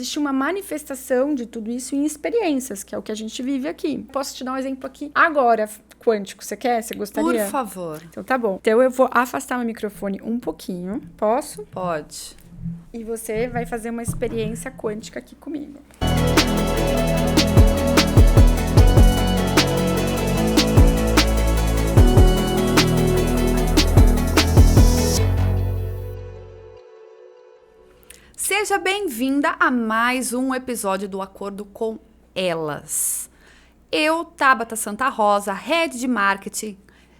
existe uma manifestação de tudo isso em experiências, que é o que a gente vive aqui. Posso te dar um exemplo aqui agora, quântico, você quer? Você gostaria? Por favor. Então tá bom. Então eu vou afastar meu microfone um pouquinho. Posso? Pode. E você vai fazer uma experiência quântica aqui comigo. Seja bem-vinda a mais um episódio do Acordo com Elas. Eu, Tabata Santa Rosa, Head de Marketing,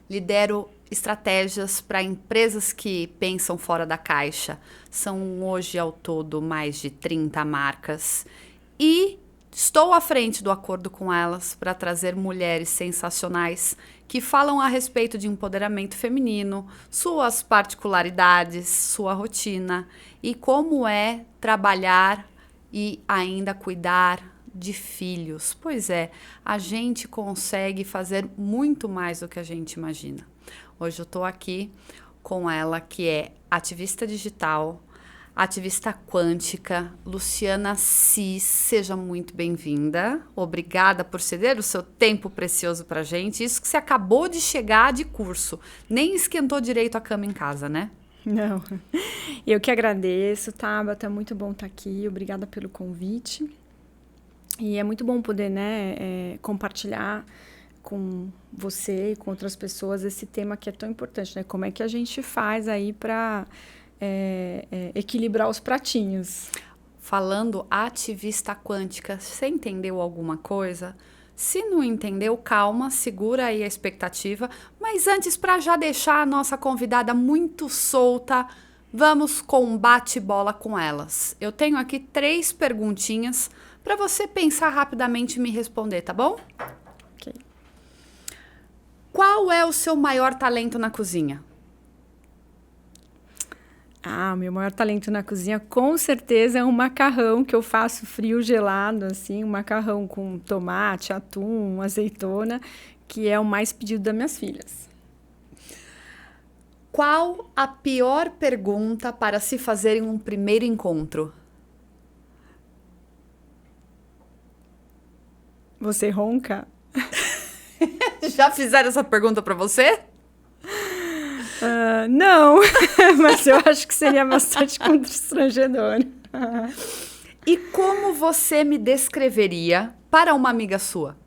lidero estratégias para empresas que pensam fora da caixa. São hoje ao todo mais de 30 marcas. E estou à frente do Acordo com Elas para trazer mulheres sensacionais que falam a respeito de empoderamento feminino, suas particularidades, sua rotina e como é trabalhar e ainda cuidar de filhos. Pois é, a gente consegue fazer muito mais do que a gente imagina. Hoje eu estou aqui com ela, que é ativista digital, ativista quântica, Luciana Sis. Seja muito bem-vinda. Obrigada por ceder o seu tempo precioso pra gente. Isso que você acabou de chegar de curso. Nem esquentou direito a cama em casa, né? Não. Eu que agradeço, Tabata. Muito bom estar aqui. Obrigada pelo convite. E é muito bom poder, compartilhar com você e com outras pessoas esse tema que é tão importante, né? Como é que a gente faz aí para equilibrar os pratinhos? Falando ativista quântica, você entendeu alguma coisa? Se não entendeu, calma, segura aí a expectativa. Mas antes, para já deixar a nossa convidada muito solta, vamos com um bate-bola com elas. Eu tenho aqui 3 perguntinhas para você pensar rapidamente e me responder, tá bom? Ok. Qual é o seu maior talento na cozinha? O meu maior talento na cozinha, com certeza, é um macarrão que eu faço frio, gelado, assim, um macarrão com tomate, atum, azeitona, que é o mais pedido das minhas filhas. Qual a pior pergunta para se fazer em um primeiro encontro? Você ronca? Já fizeram essa pergunta para você? Não, mas eu acho que seria bastante constrangedor. E como você me descreveria para uma amiga sua?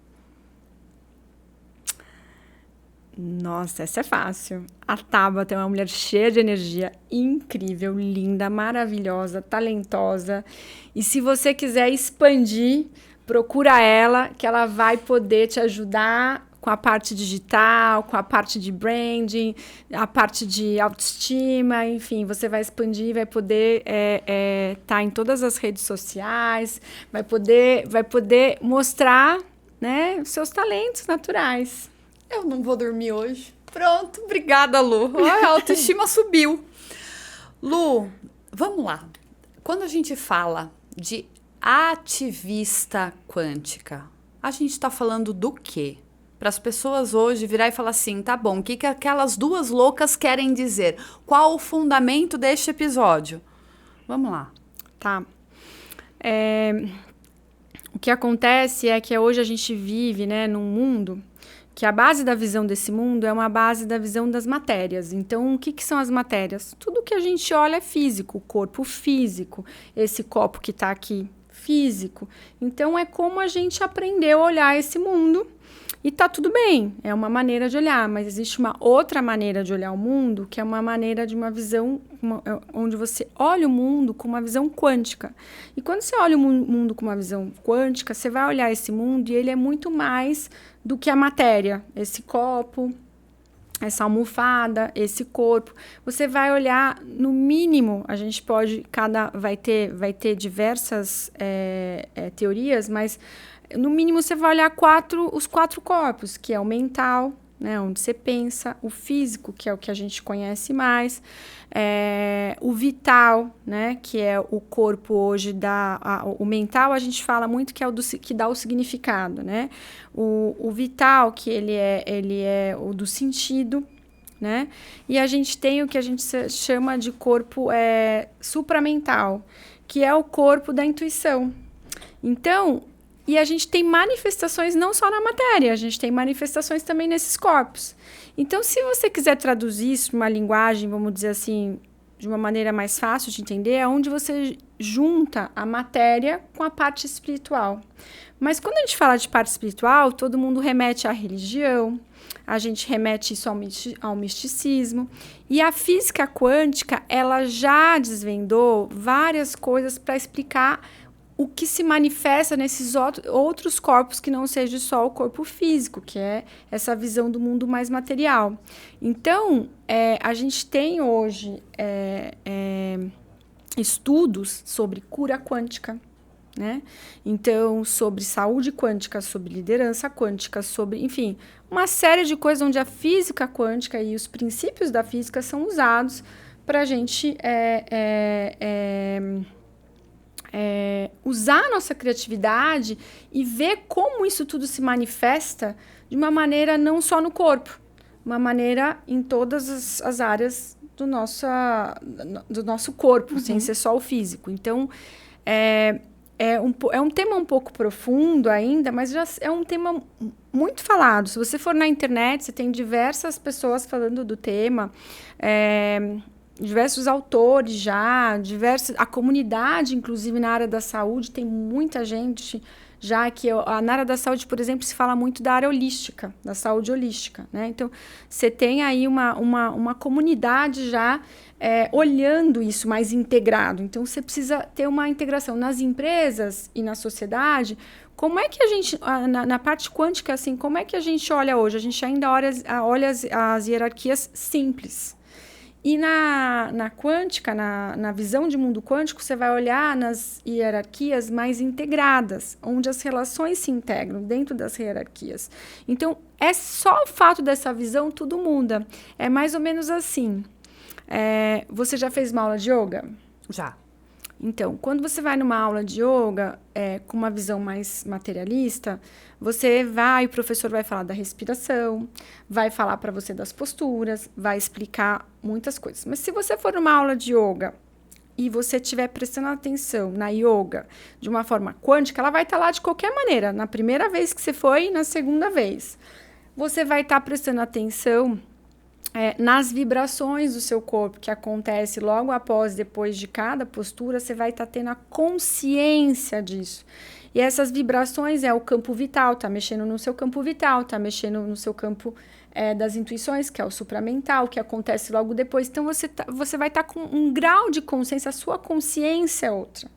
Nossa, essa é fácil. A Tabata é uma mulher cheia de energia, incrível, linda, maravilhosa, talentosa. E se você quiser expandir, procura ela, que ela vai poder te ajudar com a parte digital, com a parte de branding, a parte de autoestima, enfim, você vai expandir, vai poder tá em todas as redes sociais, vai poder mostrar, né, os seus talentos naturais. Eu não vou dormir hoje. Pronto, obrigada, Lu. A autoestima subiu. Lu, vamos lá. Quando a gente fala de ativista quântica, a gente está falando do quê? Para as pessoas hoje virar e falar assim, tá bom, o que aquelas 2 loucas querem dizer? Qual o fundamento deste episódio? Vamos lá. Tá. O que acontece é que hoje a gente vive, né, num mundo que a base da visão desse mundo é uma base da visão das matérias. Então, o que são as matérias? Tudo que a gente olha é físico, o corpo físico, esse copo que está aqui, físico. Então, é como a gente aprendeu a olhar esse mundo. E tá tudo bem, é uma maneira de olhar, mas existe uma outra maneira de olhar o mundo, que é uma maneira de uma visão, onde você olha o mundo com uma visão quântica. E quando você olha o mundo com uma visão quântica, você vai olhar esse mundo e ele é muito mais do que a matéria. Esse copo, essa almofada, esse corpo. Você vai olhar, no mínimo, a gente pode, vai ter diversas teorias, mas no mínimo você vai olhar os 4 corpos, que é o mental, né, onde você pensa, o físico, que é o que a gente conhece mais, o vital, né, que é o corpo hoje, o mental a gente fala muito que é que dá o significado, né, o vital, que ele é o do sentido, né, e a gente tem o que a gente chama de corpo supramental, que é o corpo da intuição. Então, e a gente tem manifestações não só na matéria, a gente tem manifestações também nesses corpos. Então, se você quiser traduzir isso numa linguagem, vamos dizer assim, de uma maneira mais fácil de entender, é onde você junta a matéria com a parte espiritual. Mas quando a gente fala de parte espiritual, todo mundo remete à religião, a gente remete isso ao misticismo. E a física quântica, ela já desvendou várias coisas para explicar o que se manifesta nesses outros corpos que não seja só o corpo físico, que é essa visão do mundo mais material. Então, a gente tem hoje estudos sobre cura quântica, né? Então, sobre saúde quântica, sobre liderança quântica, sobre, enfim, uma série de coisas onde a física quântica e os princípios da física são usados para a gente usar a nossa criatividade e ver como isso tudo se manifesta de uma maneira não só no corpo, uma maneira em todas as áreas do nosso corpo, sem ser só o físico. Então, é um tema um pouco profundo ainda, mas já é um tema muito falado. Se você for na internet, você tem diversas pessoas falando do tema, diversos autores já, a comunidade, inclusive na área da saúde, tem muita gente já que na área da saúde, por exemplo, se fala muito da área holística, da saúde holística, né? Então, você tem aí uma comunidade já olhando isso mais integrado. Então, você precisa ter uma integração nas empresas e na sociedade. Como é que a gente, na parte quântica, assim, como é que a gente olha hoje? A gente ainda olha as hierarquias simples. E na quântica, na visão de mundo quântico, você vai olhar nas hierarquias mais integradas, onde as relações se integram dentro das hierarquias. Então, é só o fato dessa visão, tudo muda. É mais ou menos assim. Você já fez uma aula de yoga? Já. Então, quando você vai numa aula de yoga com uma visão mais materialista, o professor vai falar da respiração, vai falar para você das posturas, vai explicar muitas coisas. Mas se você for numa aula de yoga e você estiver prestando atenção na yoga de uma forma quântica, ela vai estar lá de qualquer maneira, na primeira vez que você foi e na segunda vez. Você vai estar prestando atenção nas vibrações do seu corpo, que acontece logo depois de cada postura, você vai estar tendo a consciência disso. E essas vibrações o campo vital, tá mexendo no seu campo vital, tá mexendo no seu campo das intuições, que é o supramental, que acontece logo depois. Então, você vai estar com um grau de consciência, a sua consciência é outra.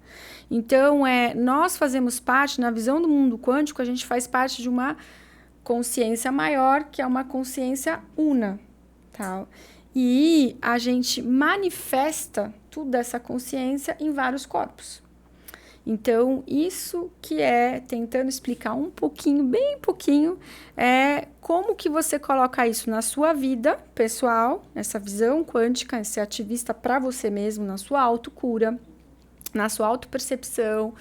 Então, nós fazemos parte, na visão do mundo quântico, a gente faz parte de uma consciência maior, que é uma consciência una. Tal. E a gente manifesta toda essa consciência em vários corpos. Então, isso que tentando explicar um pouquinho, bem pouquinho, como que você coloca isso na sua vida pessoal, nessa visão quântica, esse ativista para você mesmo, na sua autocura, na sua autopercepção,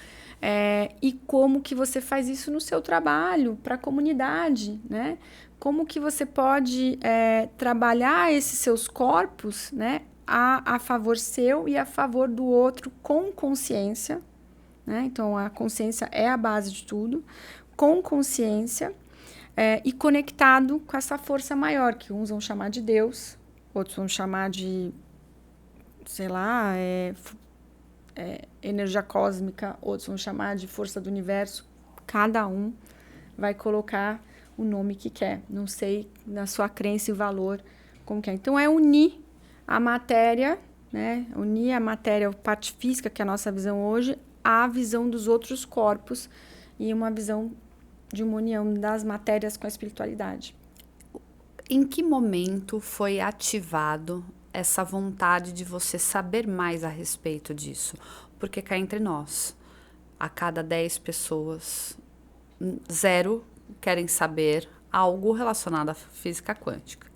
e como que você faz isso no seu trabalho, para a comunidade, né? Como que você pode trabalhar esses seus corpos, né, a favor seu e a favor do outro com consciência, né? Então, a consciência é a base de tudo, com consciência e conectado com essa força maior, que uns vão chamar de Deus, outros vão chamar de, sei lá, energia cósmica, outros vão chamar de força do universo. Cada um vai colocar o nome que quer, não sei, na sua crença e valor, como que é. Então, unir a matéria, né? Unir a matéria, a parte física, que é a nossa visão hoje, à visão dos outros corpos e uma visão de uma união das matérias com a espiritualidade. Em que momento foi ativado essa vontade de você saber mais a respeito disso? Porque cá entre nós, a cada 10 pessoas, 0 querem saber algo relacionado à física quântica.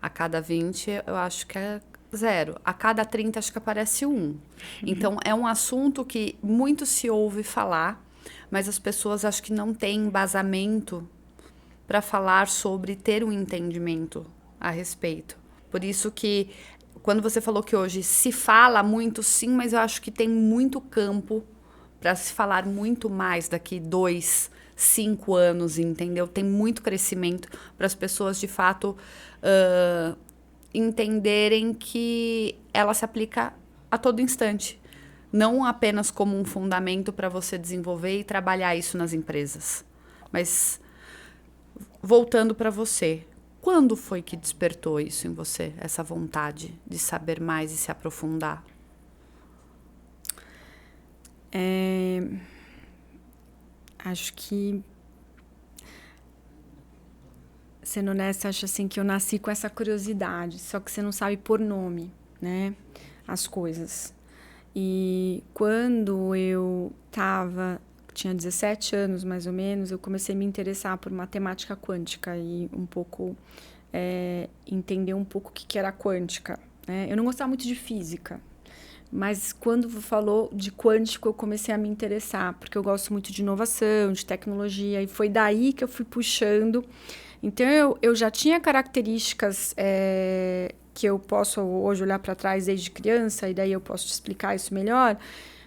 A cada 20, eu acho que é 0. A cada 30, acho que aparece 1. Então, é um assunto que muito se ouve falar, mas as pessoas acho que não têm embasamento para falar sobre ter um entendimento a respeito. Por isso que, quando você falou que hoje se fala muito, sim, mas eu acho que tem muito campo para se falar muito mais daqui 2, 5 anos, entendeu? Tem muito crescimento para as pessoas, de fato, entenderem que ela se aplica a todo instante. Não apenas como um fundamento para você desenvolver e trabalhar isso nas empresas. Mas, voltando para você, quando foi que despertou isso em você, essa vontade de saber mais e se aprofundar? Acho que, sendo honesta, acho assim que eu nasci com essa curiosidade, só que você não sabe pôr nome, né, as coisas. E quando eu tinha 17 anos mais ou menos, eu comecei a me interessar por matemática quântica e um pouco entender um pouco o que era quântica, né? Eu não gostava muito de física, mas quando falou de quântico eu comecei a me interessar, porque eu gosto muito de inovação, de tecnologia, e foi daí que eu fui puxando. Então eu já tinha características que eu posso hoje olhar para trás desde criança, e daí eu posso te explicar isso melhor,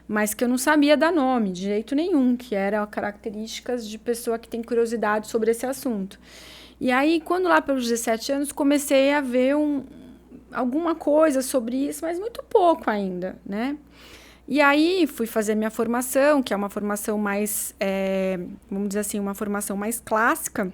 mas que eu não sabia dar nome de jeito nenhum, que eram características de pessoa que tem curiosidade sobre esse assunto. E aí, quando lá pelos 17 anos, comecei a ver alguma coisa sobre isso, mas muito pouco ainda, né? E aí, fui fazer minha formação, que é uma formação mais, vamos dizer assim, uma formação mais clássica,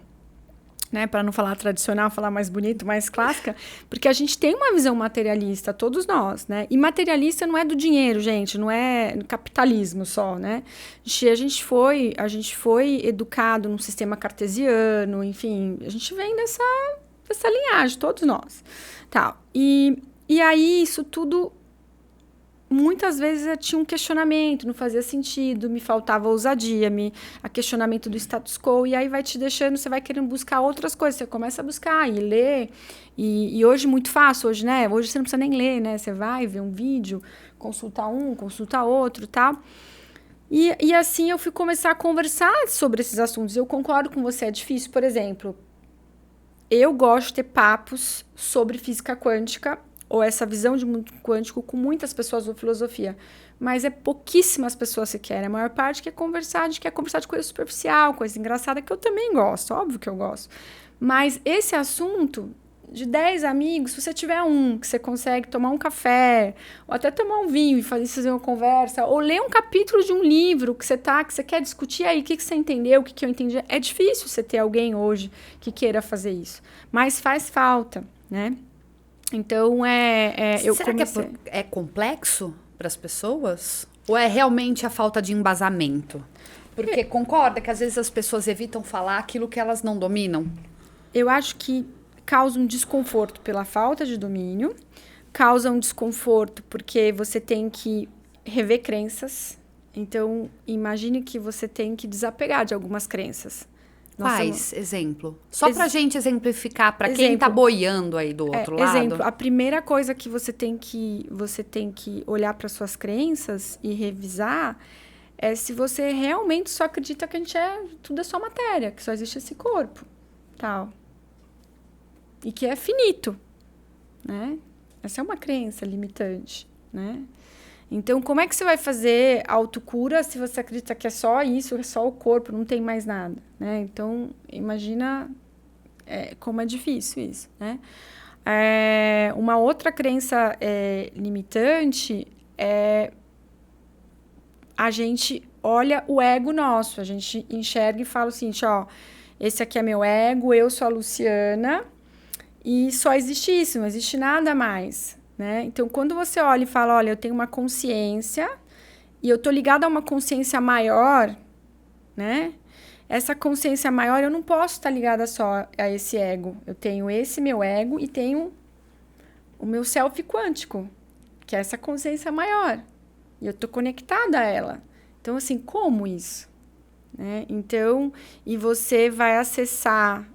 né, para não falar tradicional, falar mais bonito, mais clássica, porque a gente tem uma visão materialista, todos nós, né? E materialista não é do dinheiro, gente, não é capitalismo só, né? A gente foi educado num sistema cartesiano, enfim, a gente vem dessa linhagem, todos nós. Tal. E aí isso tudo muitas vezes eu tinha um questionamento, não fazia sentido, me faltava ousadia, a questionamento do status quo, e aí vai te deixando, você vai querendo buscar outras coisas, você começa a buscar e ler, e hoje muito fácil, hoje, né? Hoje você não precisa nem ler, né? Você vai ver um vídeo, consultar outro, tal. E assim eu fui começar a conversar sobre esses assuntos. Eu concordo com você, é difícil, por exemplo, eu gosto de ter papos sobre física quântica, ou essa visão de mundo quântico com muitas pessoas ou filosofia. Mas pouquíssimas pessoas que querem. A maior parte quer conversar, a gente quer conversar de coisa superficial, coisa engraçada, que eu também gosto, óbvio que eu gosto. Mas esse assunto, de 10 amigos, se você tiver um que você consegue tomar um café, ou até tomar um vinho e fazer uma conversa, ou ler um capítulo de um livro que você quer discutir aí, o que você entendeu, o que eu entendi. É difícil você ter alguém hoje que queira fazer isso. Mas faz falta, né? Então, Será que é complexo para as pessoas? Ou é realmente a falta de embasamento? Porque concorda que às vezes as pessoas evitam falar aquilo que elas não dominam? Eu acho que causa um desconforto pela falta de domínio, causa um desconforto porque você tem que rever crenças. Então, imagine que você tem que desapegar de algumas crenças. Quais? Exemplo. Só pra gente exemplificar, para quem tá boiando aí do outro lado. Exemplo, a primeira coisa que você tem que olhar para suas crenças e revisar é se você realmente só acredita que tudo é só matéria, que só existe esse corpo, tal. E que é finito, né? Essa é uma crença limitante, né? Então, como é que você vai fazer autocura se você acredita que é só isso, é só o corpo, não tem mais nada, né? Então, imagina como é difícil isso, né? Uma outra crença limitante é a gente olha o ego nosso, a gente enxerga e fala assim, ó, esse aqui é meu ego, eu sou a Luciana e só existe isso, não existe nada mais. Né? Então, quando você olha e fala, olha, eu tenho uma consciência e eu tô ligada a uma consciência maior, né? Essa consciência maior, eu não posso estar ligada só a esse ego. Eu tenho esse meu ego e tenho o meu self quântico, que é essa consciência maior. E eu tô conectada a ela. Então, assim, como isso? Né? Então, e você vai acessar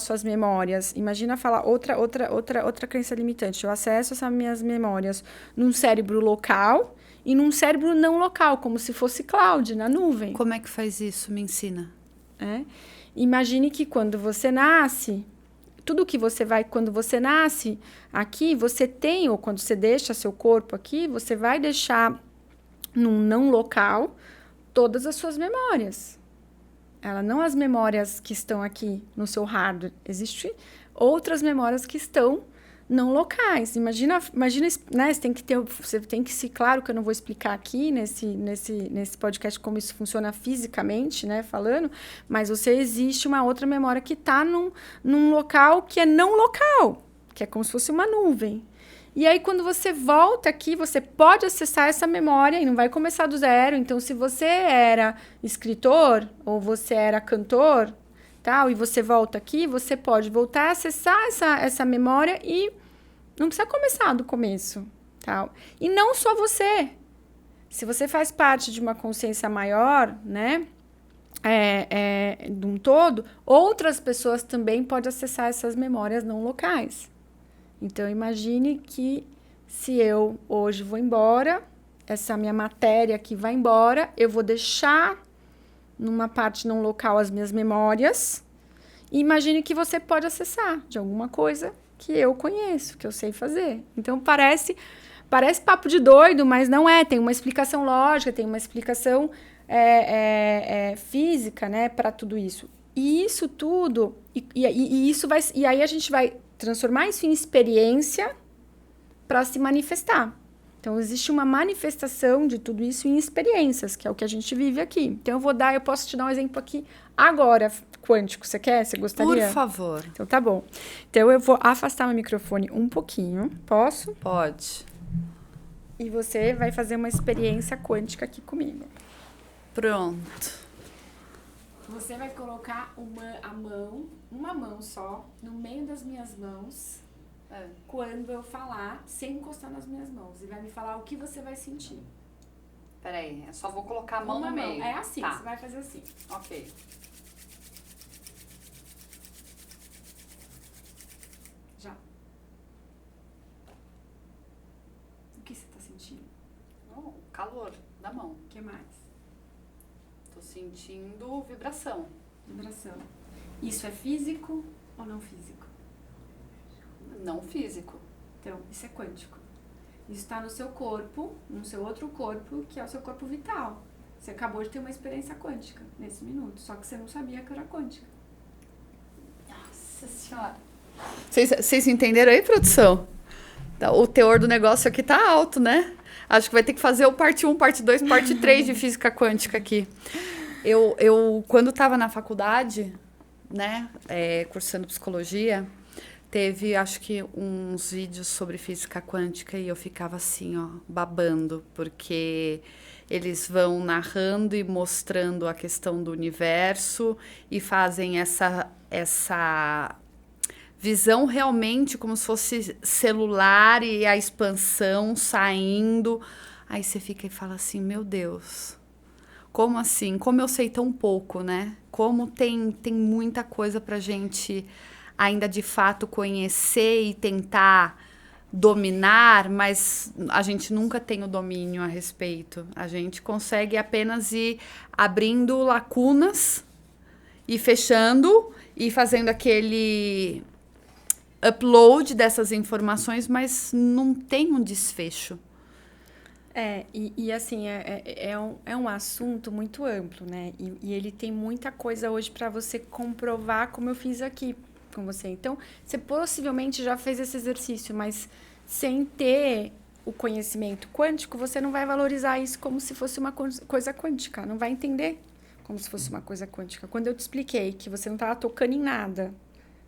suas memórias. Imagina falar outra crença limitante. Eu acesso essas minhas memórias num cérebro local e num cérebro não local, como se fosse cloud, na nuvem. Como é que faz isso? Me ensina. Imagine que quando você nasce, tudo que você vai, quando você nasce aqui, você tem, ou quando você deixa seu corpo aqui, você vai deixar num não local todas as suas memórias. Ela não as memórias que estão aqui no seu hardware. Existem outras memórias que estão não locais. Imagina, né? Você tem que se, claro que eu não vou explicar aqui nesse podcast como isso funciona fisicamente, né? Falando, mas existe uma outra memória que está num local que é não local, que é como se fosse uma nuvem. E aí, quando você volta aqui, você pode acessar essa memória e não vai começar do zero. Então, se você era escritor ou você era cantor, tal, e você volta aqui, você pode voltar a acessar essa memória e não precisa começar do começo, tal. E não só você. Se você faz parte de uma consciência maior, né, de um todo, outras pessoas também podem acessar essas memórias não locais. Então, imagine que se eu hoje vou embora, essa minha matéria aqui vai embora, eu vou deixar numa parte não local as minhas memórias. E imagine que você pode acessar de alguma coisa que eu conheço, que eu sei fazer. Então, parece papo de doido, mas não é. Tem uma explicação lógica, tem uma explicação física, né, para tudo isso. E isso tudo, e aí a gente vai transformar isso em experiência para se manifestar. Então, existe uma manifestação de tudo isso em experiências, que é o que a gente vive aqui. Então, eu posso te dar um exemplo aqui agora, quântico. Você quer? Você gostaria? Por favor. Então, tá bom. Então, eu vou afastar meu microfone um pouquinho. Posso? Pode. E você vai fazer uma experiência quântica aqui comigo. Pronto. Você vai colocar uma mão só, no meio das minhas mãos, quando eu falar, sem encostar nas minhas mãos. E vai me falar o que você vai sentir. Peraí, eu só vou colocar a mão no meio. É assim, tá. Você vai fazer assim. Ok. Já. O que você tá sentindo? O calor da mão. O que mais? Tô sentindo vibração. Vibração. Isso é físico ou não físico? Não físico. Então, isso é quântico. Isso está no seu corpo, no seu outro corpo, que é o seu corpo vital. Você acabou de ter uma experiência quântica nesse minuto, só que você não sabia que era quântica. Nossa Senhora. Vocês entenderam aí, produção? O teor do negócio aqui tá alto, né? Acho que vai ter que fazer o parte 1, parte 2, parte 3 de física quântica aqui. Eu quando estava na faculdade, né, cursando psicologia, teve, acho que, uns vídeos sobre física quântica e eu ficava assim, ó, babando, porque eles vão narrando e mostrando a questão do universo e fazem essa visão realmente como se fosse celular e a expansão saindo. Aí você fica e fala assim, meu Deus, como assim? Como eu sei tão pouco, né? Como tem muita coisa pra gente ainda de fato conhecer e tentar dominar, mas a gente nunca tem o domínio a respeito. A gente consegue apenas ir abrindo lacunas e fechando e fazendo aquele upload dessas informações, mas não tem um desfecho. E assim, é um assunto muito amplo, né? E ele tem muita coisa hoje para você comprovar, como eu fiz aqui com você. Então, você possivelmente já fez esse exercício, mas sem ter o conhecimento quântico, você não vai valorizar isso como se fosse uma coisa quântica, não vai entender como se fosse uma coisa quântica. Quando eu te expliquei que você não estava tocando em nada,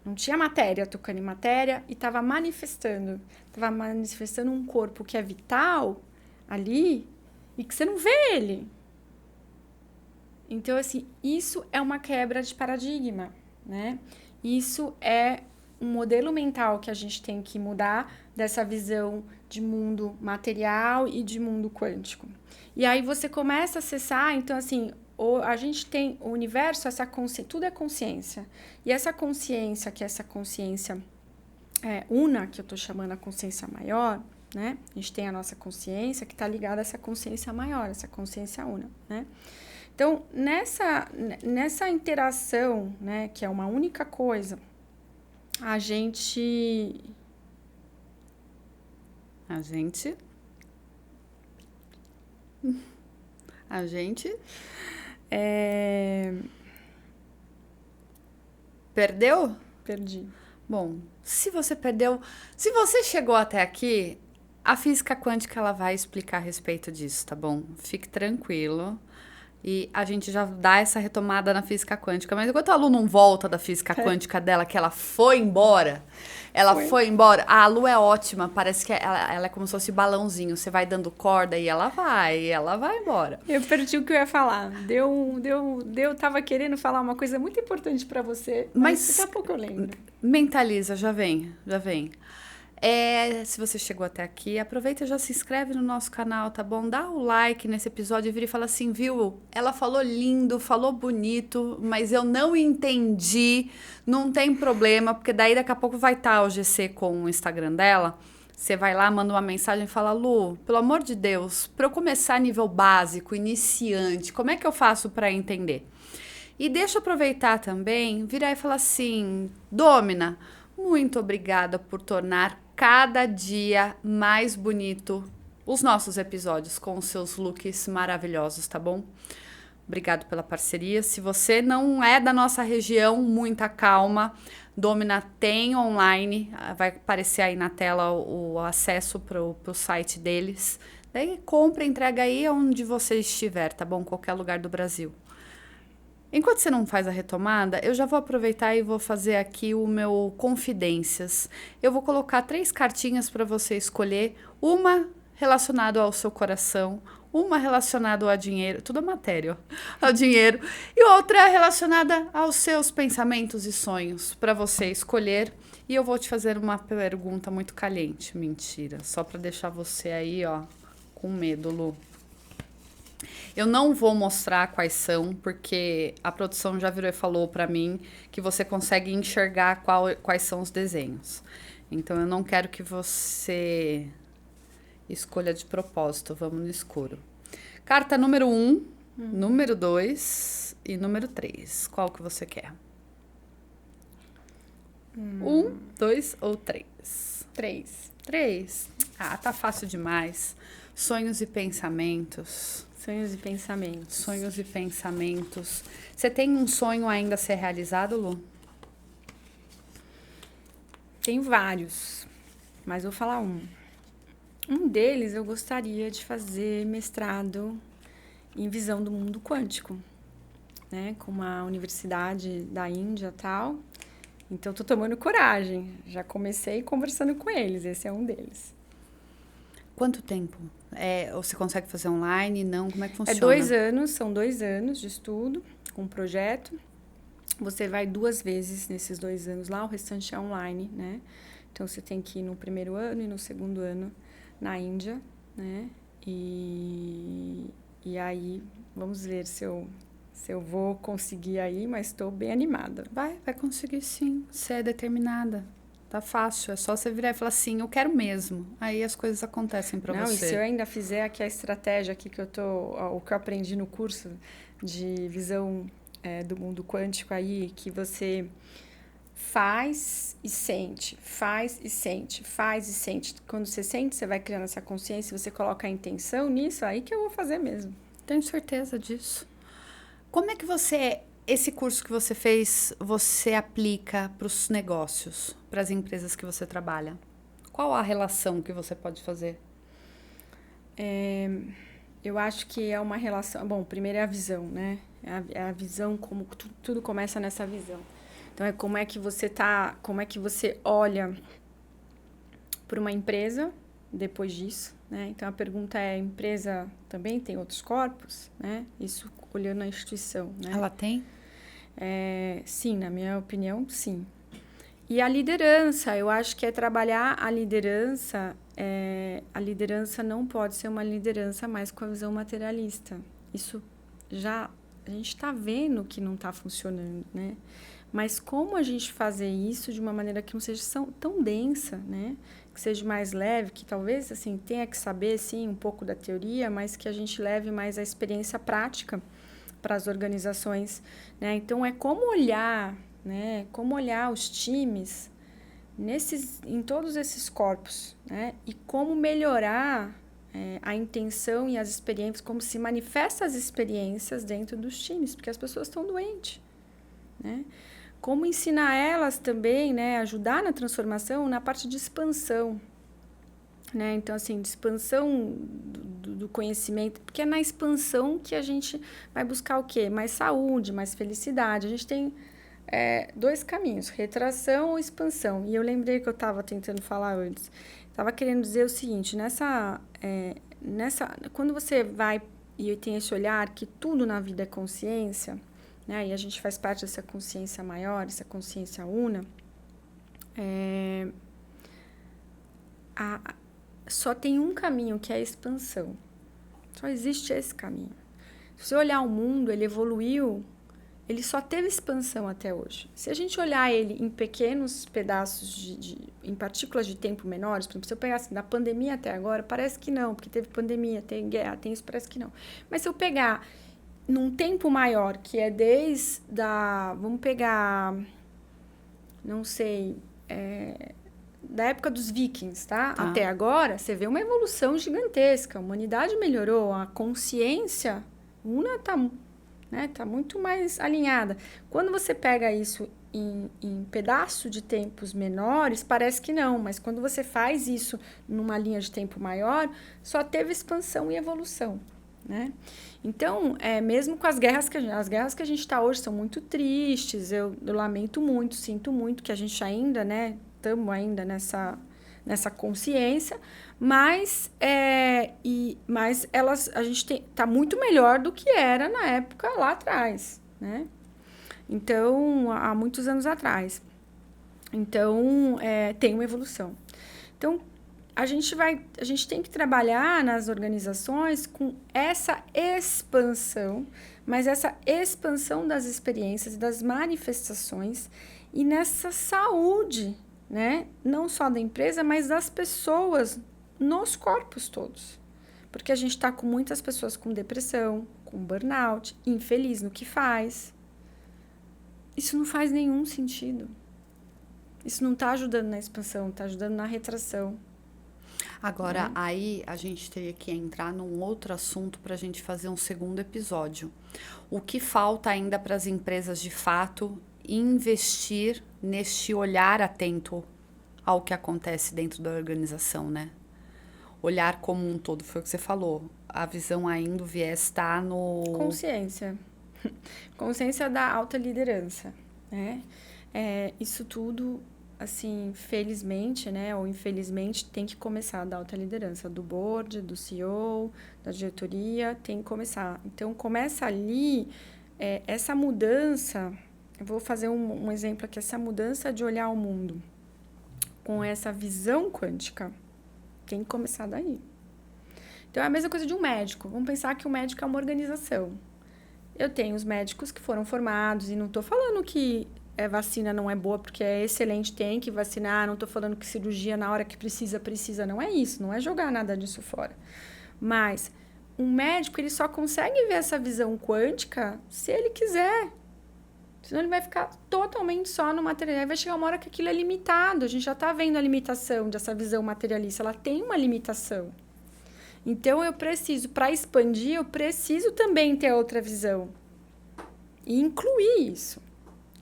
não tinha matéria tocando em matéria e estava manifestando um corpo que é vital ali e que você não vê ele. Então, assim, isso é uma quebra de paradigma, né? Isso é um modelo mental que a gente tem que mudar dessa visão de mundo material e de mundo quântico. E aí você começa a acessar, então, assim, a gente tem o universo, essa consciência, tudo é consciência. E essa consciência, que é essa consciência una, que eu estou chamando a consciência maior, né? A gente tem a nossa consciência que está ligada a essa consciência maior, essa consciência una, né? Então, nessa interação, né, que é uma única coisa, A gente... A gente... Perdeu? Perdi. Bom, se você perdeu... Se você chegou até aqui, a física quântica ela vai explicar a respeito disso, tá bom? Fique tranquilo. E a gente já dá essa retomada na física quântica. Mas enquanto a Lu não volta da física quântica dela, que ela foi embora... foi embora. A Lu é ótima. Parece que ela é como se fosse balãozinho. Você vai dando corda e ela vai embora. Eu perdi o que eu ia falar. Tava querendo falar uma coisa muito importante pra você, mas daqui a pouco eu lembro. Mentaliza, já vem. Se você chegou até aqui, aproveita e já se inscreve no nosso canal, tá bom? Dá o like nesse episódio e vira e fala assim, viu? Ela falou lindo, falou bonito, mas eu não entendi. Não tem problema, porque daí daqui a pouco vai estar o GC com o Instagram dela. Você vai lá, manda uma mensagem e fala, Lu, pelo amor de Deus, para eu começar nível básico, iniciante, como é que eu faço para entender? E deixa eu aproveitar também, virar e falar assim, Dômina, muito obrigada por tornar cada dia mais bonito os nossos episódios com os seus looks maravilhosos, tá bom? Obrigado pela parceria. Se você não é da nossa região, muita calma. Dômina tem online, vai aparecer aí na tela o acesso pro site deles. Daí compra, entrega aí onde você estiver, tá bom? Qualquer lugar do Brasil. Enquanto você não faz a retomada, eu já vou aproveitar e vou fazer aqui o meu Confidências. Eu vou colocar 3 cartinhas para você escolher, uma relacionada ao seu coração, uma relacionada ao dinheiro, tudo é matéria, ó, ao dinheiro, e outra relacionada aos seus pensamentos e sonhos, para você escolher. E eu vou te fazer uma pergunta muito caliente, mentira, só para deixar você aí, ó, com medo, Lu. Eu não vou mostrar quais são, porque a produção já virou e falou para mim que você consegue enxergar quais são os desenhos. Então, eu não quero que você escolha de propósito, vamos no escuro. Carta número 1, número 2 e número 3. Qual que você quer? 1, 2 ou 3? 3. 3. Ah, tá fácil demais. Sonhos e pensamentos. Sonhos e pensamentos. Sonhos e pensamentos. Você tem um sonho ainda a ser realizado, Lu? Tem vários, mas vou falar um. Um deles eu gostaria de fazer mestrado em visão do mundo quântico, né? Com uma universidade da Índia e tal. Então, tô tomando coragem. Já comecei conversando com eles, esse é um deles. Quanto tempo? Você consegue fazer online? Não? Como é que funciona? É 2 anos, são 2 anos de estudo com um projeto. Você vai 2 vezes nesses 2 anos lá, o restante é online, né? Então, você tem que ir no primeiro ano e no segundo ano na Índia, né? E aí, vamos ver se eu vou conseguir aí, mas estou bem animada. Vai conseguir sim, você é determinada. Tá fácil, é só você virar e falar assim, eu quero mesmo. Aí as coisas acontecem para você. Não, e se eu ainda fizer aqui a estratégia aqui que o que eu aprendi no curso de visão do mundo quântico aí, que você faz e sente, faz e sente, faz e sente. Quando você sente, você vai criando essa consciência, você coloca a intenção nisso, aí que eu vou fazer mesmo. Tenho certeza disso. Como é que esse curso que você fez, você aplica para os negócios, para as empresas que você trabalha? Qual a relação que você pode fazer? Eu acho que é uma relação... Bom, primeiro é a visão, né? É a visão, como tudo começa nessa visão. Então, como é que você olha para uma empresa depois disso, né? Então, a pergunta é, a empresa também tem outros corpos, né? Isso olhando a instituição, né? Ela tem? Sim, na minha opinião, sim. E a liderança, eu acho que é trabalhar a liderança. A liderança não pode ser uma liderança mais com a visão materialista. Isso já a gente está vendo que não está funcionando, né? Mas como a gente fazer isso de uma maneira que não seja tão densa, né? Que seja mais leve, que talvez assim tenha que saber sim um pouco da teoria, mas que a gente leve mais a experiência prática para as organizações, né? Então, como olhar, né? Como olhar os times em todos esses corpos, né? E como melhorar a intenção e as experiências, como se manifestam as experiências dentro dos times, porque as pessoas estão doentes, né? Como ensinar elas também, né? Ajudar na transformação na parte de expansão, né? Então, assim, de expansão do conhecimento, porque é na expansão que a gente vai buscar o quê? Mais saúde, mais felicidade. A gente tem 2 caminhos, retração ou expansão. E eu lembrei que eu estava tentando falar antes. Estava querendo dizer o seguinte, quando você vai e tem esse olhar que tudo na vida é consciência, né? E a gente faz parte dessa consciência maior, essa consciência una, só tem um caminho, que é a expansão. Só existe esse caminho. Se você olhar o mundo, ele evoluiu, ele só teve expansão até hoje. Se a gente olhar ele em pequenos pedaços, em partículas de tempo menores, por exemplo, se eu pegar assim, da pandemia até agora, parece que não, porque teve pandemia, tem guerra, tem isso, parece que não. Mas se eu pegar num tempo maior, que é vamos pegar, não sei, da época dos vikings, tá? Até agora, você vê uma evolução gigantesca. A humanidade melhorou, a consciência una tá muito mais alinhada. Quando você pega isso em pedaço de tempos menores, parece que não, mas quando você faz isso numa linha de tempo maior, só teve expansão e evolução, né? Então, mesmo com as guerras que a gente está hoje são muito tristes, eu lamento muito, sinto muito que a gente ainda, né, estamos ainda nessa consciência, mas a gente tá muito melhor do que era na época lá atrás, né? Então, há muitos anos atrás. Então, tem uma evolução. Então, a gente tem que trabalhar nas organizações com essa expansão, mas essa expansão das experiências, das manifestações e nessa saúde, né? Não só da empresa, mas das pessoas nos corpos todos. Porque a gente está com muitas pessoas com depressão, com burnout, infeliz no que faz. Isso não faz nenhum sentido. Isso não está ajudando na expansão, está ajudando na retração. Agora, aí a gente teria que entrar num outro assunto para a gente fazer um segundo episódio. O que falta ainda para as empresas, de fato, investir neste olhar atento ao que acontece dentro da organização, né? Olhar como um todo, foi o que você falou. A visão ainda, o viés está no... Consciência. Consciência da alta liderança, né? Isso tudo, assim, felizmente, né, ou infelizmente, tem que começar da alta liderança, do board, do CEO, da diretoria, tem que começar. Então, começa ali, essa mudança, eu vou fazer um exemplo aqui, essa mudança de olhar o mundo com essa visão quântica, tem que começar daí. Então, é a mesma coisa de um médico. Vamos pensar que o médico é uma organização. Eu tenho os médicos que foram formados, e não estou falando que vacina não é boa porque é excelente, tem que vacinar, não estou falando que cirurgia na hora que precisa, não é isso, não é jogar nada disso fora. Mas um médico, ele só consegue ver essa visão quântica se ele quiser. Senão ele vai ficar totalmente só no material. Vai chegar uma hora que aquilo é limitado. A gente já está vendo a limitação dessa visão materialista. Ela tem uma limitação. Então, para expandir, eu preciso também ter outra visão. E incluir isso,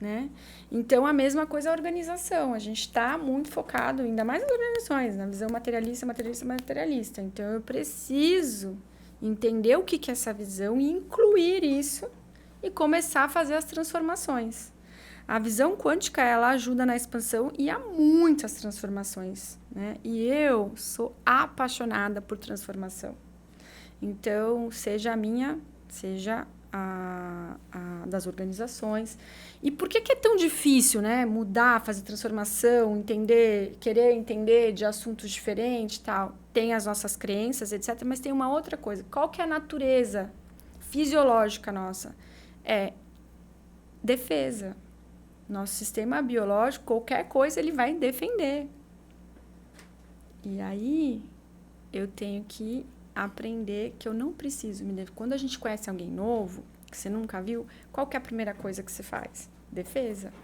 né? Então, a mesma coisa a organização. A gente está muito focado, ainda mais nas organizações, na visão materialista. Então, eu preciso entender o que é essa visão e incluir isso e começar a fazer as transformações. A visão quântica, ela ajuda na expansão e há muitas transformações, né? E eu sou apaixonada por transformação. Então, seja a minha, seja a das organizações. E por que é tão difícil, né? Mudar, fazer transformação, querer entender de assuntos diferentes e tal? Tem as nossas crenças, etc. Mas tem uma outra coisa. Qual que é a natureza fisiológica nossa? Defesa. Nosso sistema biológico, qualquer coisa, ele vai defender. E aí, eu tenho que aprender que eu não preciso me defender. Quando a gente conhece alguém novo, que você nunca viu, qual que é a primeira coisa que você faz? Defesa.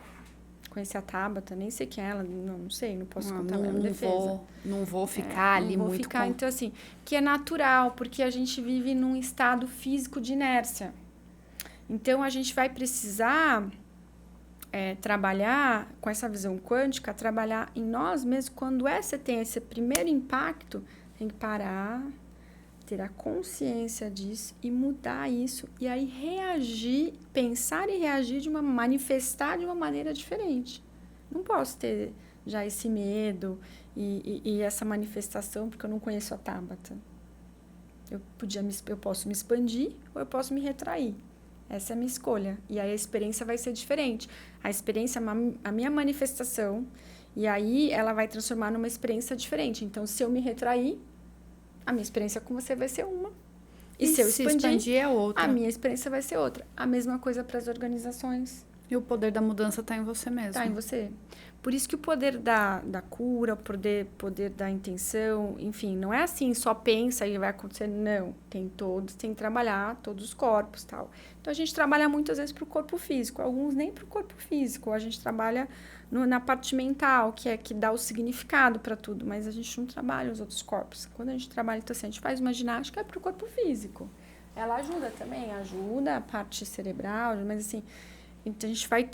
conheci a Tabata, nem sei quem é ela, não sei, não posso contar a minha defesa. Não vou ficar ali não vou muito ficar, então assim, que é natural, porque a gente vive num estado físico de inércia. Então, a gente vai precisar trabalhar com essa visão quântica, trabalhar em nós mesmos. Quando você tem esse primeiro impacto, tem que parar, ter a consciência disso e mudar isso. E aí reagir, pensar e reagir manifestar de uma maneira diferente. Não posso ter já esse medo e essa manifestação, porque eu não conheço a Tabata. Eu posso me expandir ou eu posso me retrair. Essa é a minha escolha. E aí a experiência vai ser diferente. A experiência, a minha manifestação, e aí ela vai transformar numa experiência diferente. Então, se eu me retrair, a minha experiência com você vai ser uma. E se eu expandir é outra. A minha experiência vai ser outra. A mesma coisa para as organizações. E o poder da mudança está em você mesmo. Está em você. Por isso que o poder da cura, o poder da intenção, enfim, não é assim, só pensa e vai acontecer. Não, tem que trabalhar todos os corpos, tal. Então, a gente trabalha muitas vezes para o corpo físico, alguns nem para o corpo físico. A gente trabalha na parte mental, que dá o significado para tudo, mas a gente não trabalha os outros corpos. Quando a gente trabalha, então, assim, a gente faz uma ginástica para o corpo físico. Ela ajuda também, ajuda a parte cerebral, mas assim... Então, a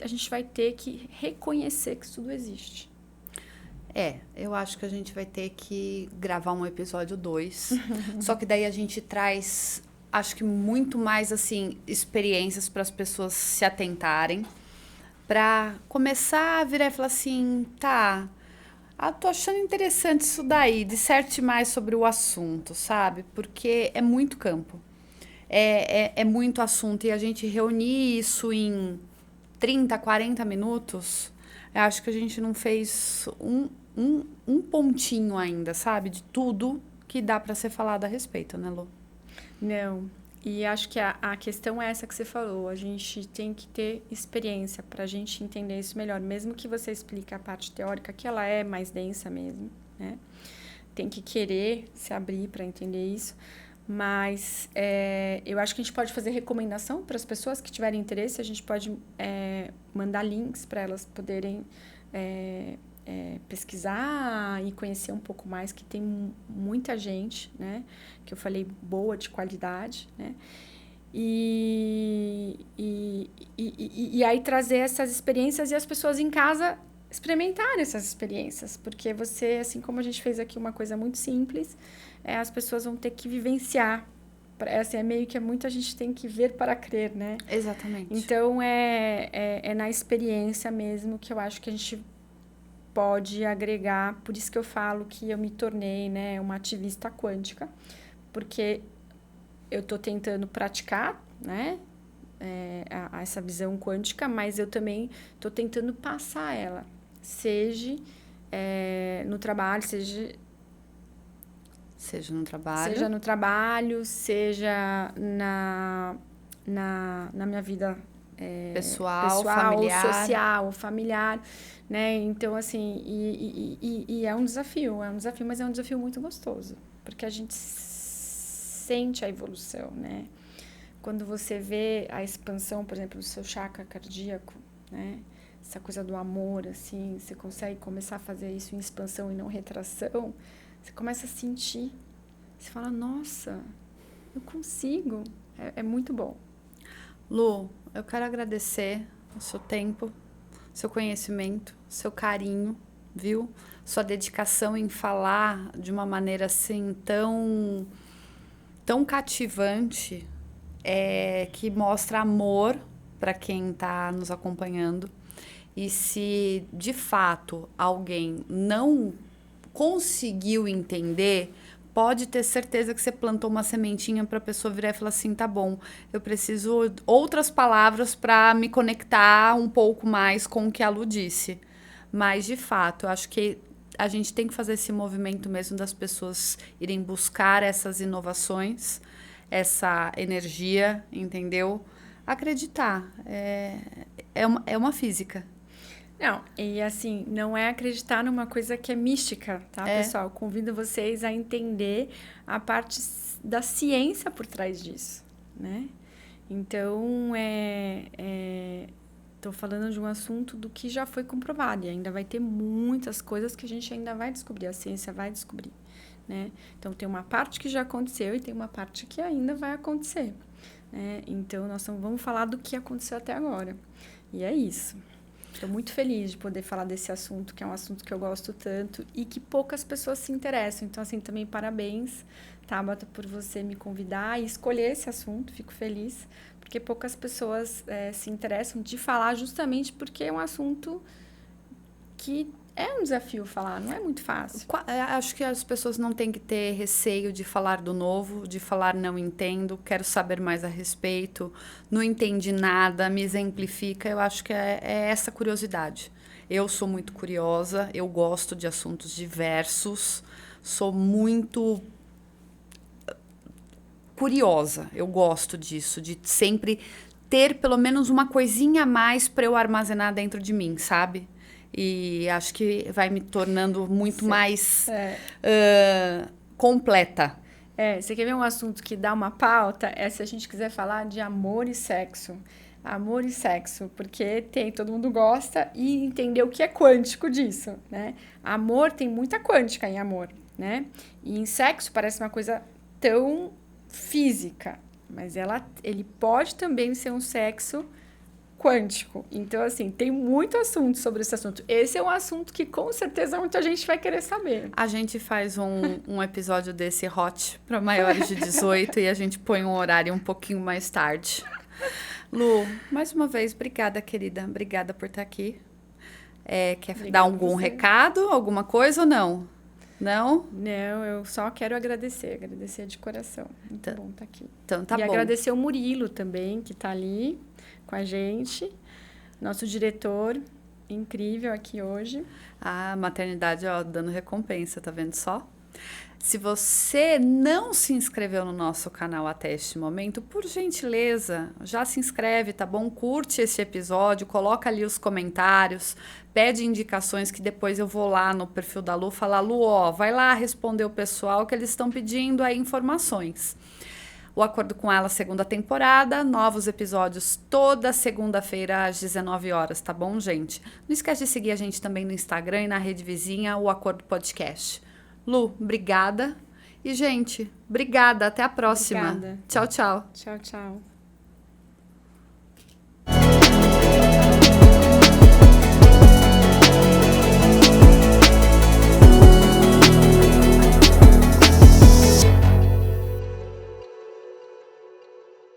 gente vai ter que reconhecer que isso tudo existe. Eu acho que a gente vai ter que gravar um episódio 2. Só que daí a gente traz, acho que muito mais, assim, experiências para as pessoas se atentarem. Para começar a virar e falar assim, tá, tô achando interessante isso daí, disserte mais sobre o assunto, sabe? Porque é muito campo. É muito assunto. E a gente reunir isso em 30, 40 minutos, eu acho que a gente não fez um pontinho ainda, sabe? De tudo que dá para ser falado a respeito, né, Lu? Não. E acho que a questão é essa que você falou. A gente tem que ter experiência para a gente entender isso melhor. Mesmo que você explique a parte teórica, que ela é mais densa mesmo, né? Tem que querer se abrir para entender isso. Mas eu acho que a gente pode fazer recomendação para as pessoas que tiverem interesse. A gente pode mandar links para elas poderem pesquisar e conhecer um pouco mais, que tem muita gente, né? Que eu falei, boa, de qualidade, né? E aí trazer essas experiências e as pessoas em casa experimentarem essas experiências. Porque você, assim como a gente fez aqui uma coisa muito simples... as pessoas vão ter que vivenciar. Assim, meio que muita gente tem que ver para crer, né? Exatamente. Então, é na experiência mesmo que eu acho que a gente pode agregar. Por isso que eu falo que eu me tornei, né, uma ativista quântica. Porque eu estou tentando praticar, né, essa visão quântica, mas eu também estou tentando passar ela. Seja no trabalho, seja no trabalho, seja na minha vida pessoal, familiar. Social, familiar, né? Então, assim, e é um desafio, mas é um desafio muito gostoso, porque a gente sente a evolução, né? Quando você vê a expansão, por exemplo, do seu chakra cardíaco, né? Essa coisa do amor, assim, você consegue começar a fazer isso em expansão e não retração. Você começa a sentir, você fala, nossa, eu consigo. É muito bom. Lu, eu quero agradecer o seu tempo, seu conhecimento, seu carinho, viu? Sua dedicação em falar de uma maneira assim tão cativante, que mostra amor para quem está nos acompanhando. E se de fato alguém não conseguiu entender, pode ter certeza que você plantou uma sementinha para a pessoa virar e falar assim, tá bom, eu preciso outras palavras para me conectar um pouco mais com o que a Lu disse. Mas, de fato, eu acho que a gente tem que fazer esse movimento mesmo das pessoas irem buscar essas inovações, essa energia, entendeu? Acreditar. É uma física. Não, e assim, não é acreditar numa coisa que é mística, tá, pessoal? Convido vocês a entender a parte da ciência por trás disso, né? Então, Estou falando de um assunto do que já foi comprovado. E ainda vai ter muitas coisas que a gente ainda vai descobrir. A ciência vai descobrir, né? Então, tem uma parte que já aconteceu e tem uma parte que ainda vai acontecer, né? Então, nós vamos falar do que aconteceu até agora. E é isso. Estou muito feliz de poder falar desse assunto, que é um assunto que eu gosto tanto e que poucas pessoas se interessam. Então, assim, também parabéns, Tabata, por você me convidar e escolher esse assunto. Fico feliz, porque poucas pessoas se interessam de falar justamente porque é um assunto que é um desafio falar, não é muito fácil. Acho que as pessoas não têm que ter receio de falar do novo, de falar não entendo, quero saber mais a respeito, não entendi nada, me exemplifica. Eu acho que é essa curiosidade. Eu sou muito curiosa, eu gosto de assuntos diversos, sou muito curiosa, eu gosto disso, de sempre ter pelo menos uma coisinha a mais para eu armazenar dentro de mim, sabe? E acho que vai me tornando muito mais completa. Você quer ver um assunto que dá uma pauta? Se a gente quiser falar de amor e sexo. Amor e sexo, porque todo mundo gosta e entender o que é quântico disso, né? Amor tem muita quântica em amor, né? E em sexo parece uma coisa tão física, mas ele pode também ser um sexo quântico. Então, assim, tem muito assunto sobre esse assunto. Esse é um assunto que, com certeza, muita gente vai querer saber. A gente faz um episódio desse hot para maiores de 18 e a gente põe um horário um pouquinho mais tarde. Lu, mais uma vez, obrigada, querida. Obrigada por estar aqui. Quer dar algum recado, alguma coisa ou não? Não? Não, eu só quero agradecer de coração. Muito bom estar aqui. Então, tá bom. E agradecer o Murilo também, que está ali com a gente, nosso diretor incrível aqui hoje. A maternidade, ó, dando recompensa, tá vendo só? Se você não se inscreveu no nosso canal até este momento, por gentileza, já se inscreve, tá bom? Curte esse episódio, coloca ali os comentários, pede indicações que depois eu vou lá no perfil da Lu falar, Lu, ó, vai lá responder o pessoal que eles estão pedindo aí informações. O Acordo com Ela, segunda temporada, novos episódios toda segunda-feira às 19 horas, tá bom, gente? Não esquece de seguir a gente também no Instagram e na rede vizinha, o Acordo Podcast. Lu, obrigada. E, gente, obrigada. Até a próxima. Obrigada. Tchau, tchau. Tchau, tchau.